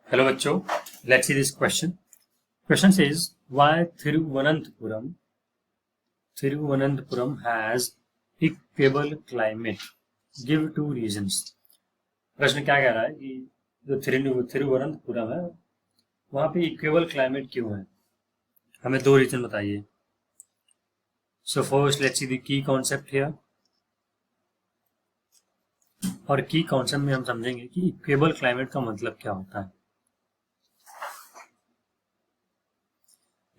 Hello बच्चों, let's see this question. Question says why Thiruvananthapuram has equable climate. Give two reasons. प्रश्न क्या कह रहा है कि जो थिरुवनंतपुरम है वहां पे इक्वेबल क्लाइमेट क्यों है, हमें दो रीजन बताइए. So first let's see the key concept here. और की कॉन्सेप्ट में हम समझेंगे कि इक्वेबल क्लाइमेट का मतलब क्या होता है.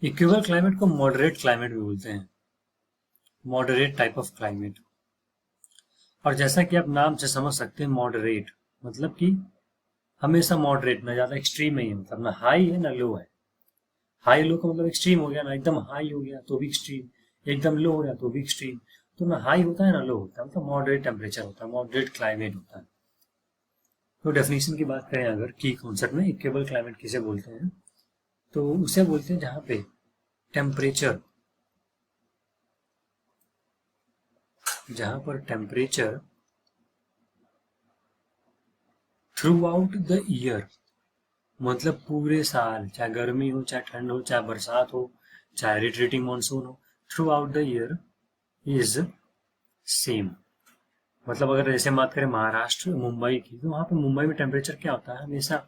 इक्वेबल क्लाइमेट को मॉडरेट क्लाइमेट भी बोलते हैं, मॉडरेट टाइप ऑफ क्लाइमेट. और जैसा कि आप नाम से समझ सकते हैं मॉडरेट मतलब कि हमेशा मॉडरेट, ना ज्यादा एक्सट्रीम नहीं है, मतलब ना हाई है ना लो है. हाई लो का मतलब एक्सट्रीम हो गया, ना एकदम हाई हो गया तो भी एक्सट्रीम, एकदम लो हो गया तो भी एक्सट्रीम. तो ना हाई होता है ना लो होता है, मतलब मॉडरेट टेम्परेचर होता है, मॉडरेट क्लाइमेट होता है. तो डेफिनेशन की बात करें अगर की कॉन्सेप्ट में, इक्वेबल क्लाइमेट किसे बोलते हैं, तो उसे बोलते हैं जहां पे टेम्परेचर, जहां पर temperature through out the year, मतलब पूरे साल, चाहे गर्मी हो चाहे ठंड हो चाहे बरसात हो चाहे रिट्रीटिंग मानसून हो, through out the year is same. मतलब अगर जैसे बात करें महाराष्ट्र मुंबई की, तो वहां पे मुंबई में टेम्परेचर क्या होता है, हमेशा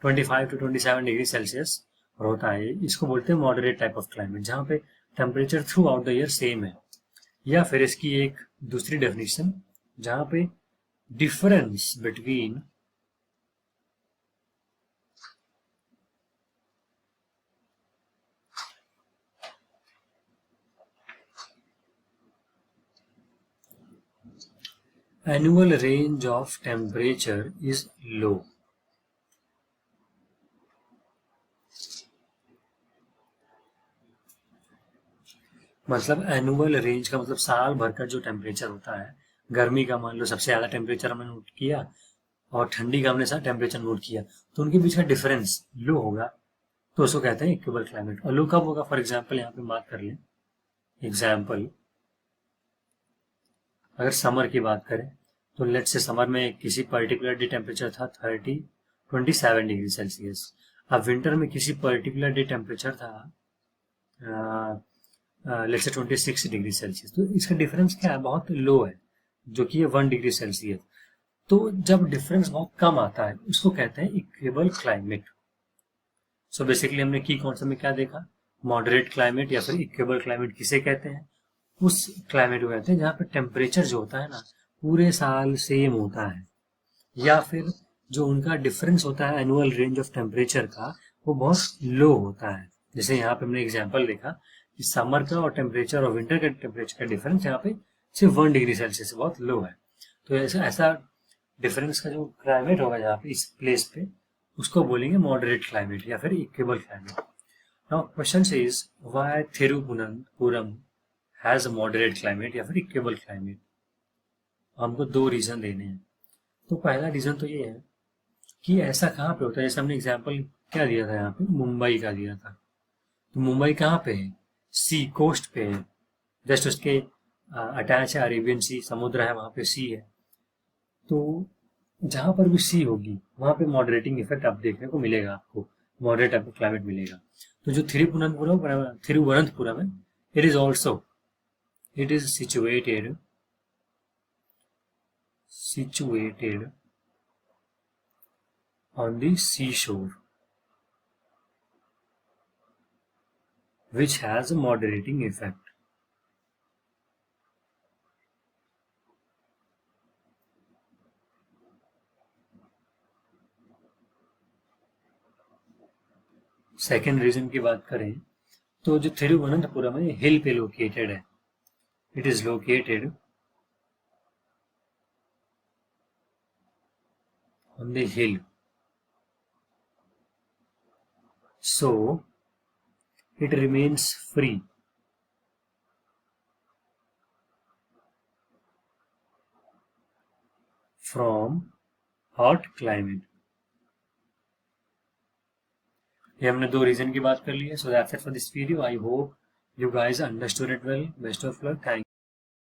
25 to 27 डिग्री सेल्सियस होता है. इसको बोलते हैं मॉडरेट टाइप ऑफ क्लाइमेट, जहाँ पे temperature through out the year same है. या फिर इसकी एक दूसरी डेफिनेशन, जहाँ पे difference between annual range of temperature is low. मतलब एनुअल रेंज का मतलब साल भर का जो टेम्परेचर होता है, गर्मी का मान लो सबसे ज्यादा टेम्परेचर हमने नोट किया और ठंडी का हमने सारा टेम्परेचर नोट किया, तो उनके बीच का डिफरेंस लो होगा, तो उसको कहते हैं इक्वेबल क्लाइमेट. और लो कब होगा, फॉर एग्जाम्पल यहाँ पे बात कर लें, एग्जाम्पल अगर समर की बात करें तो लेट्स से समर में किसी पर्टिकुलर डे टेम्परेचर था 27 डिग्री सेल्सियस. अब विंटर में किसी पर्टिकुलर डे टेम्परेचर था लेट्स से 26 डिग्री सेल्सियस. तो इसका डिफरेंस क्या है, बहुत लो है, जो कि है 1 डिग्री सेल्सियस. तो जब डिफरेंस बहुत कम आता है उसको कहते हैं इक्वेबल क्लाइमेट. सो बेसिकली हमने की कॉन्सेप्ट में क्या देखा, मॉडरेट क्लाइमेट या फिर इक्वेबल क्लाइमेट किसे कहते हैं, उस क्लाइमेट को कहते हैं जहाँ पे टेम्परेचर जो होता है ना पूरे साल सेम होता है, या फिर जो उनका डिफरेंस होता है एनुअल रेंज ऑफ टेम्परेचर का वो बहुत लो होता है. जैसे यहाँ पे हमने एग्जांपल देखा कि समर का और टेम्परेचर और विंटर का टेम्परेचर का डिफरेंस यहाँ पे सिर्फ 1 डिग्री सेल्सियस से बहुत लो है. तो ऐसा डिफरेंस का जो क्लाइमेट होगा यहाँ पे इस प्लेस पे, उसको बोलेंगे मॉडरेट क्लाइमेट या फिर equal climate. Now question is why Thiruvananthapuram has a moderate climate या फिर इक्वेबल क्लाइमेट. हमको दो रीजन देने हैं. तो पहला रीजन तो ये है कि ऐसा कहाँ पे होता है, जैसे हमने एग्जांपल क्या दिया था यहाँ पे, मुंबई का दिया था. तो मुंबई कहाँ पे है, सी कोस्ट पे है, जस्ट उसके अटैच है अरेबियन सी, समुद्र है वहां पे, सी है. तो जहां पर भी सी होगी वहां पे मॉडरेटिंग इफेक्ट आप देखने को मिलेगा, आपको मॉडरेट टाइप ऑफ क्लाइमेट मिलेगा. तो जो थिरुवनंतपुरम है, it is situated on the seashore, which has a moderating effect. Second reason की बात करें तो जो थिरुवनंतपुरम है हिल पे लोकेटेड है. It is located on the hill, so it remains free from hot climate. ये हमने दो रीजन की बात कर ली है. So that's it for this video. I hope you guys understood it well. Best of luck. Thank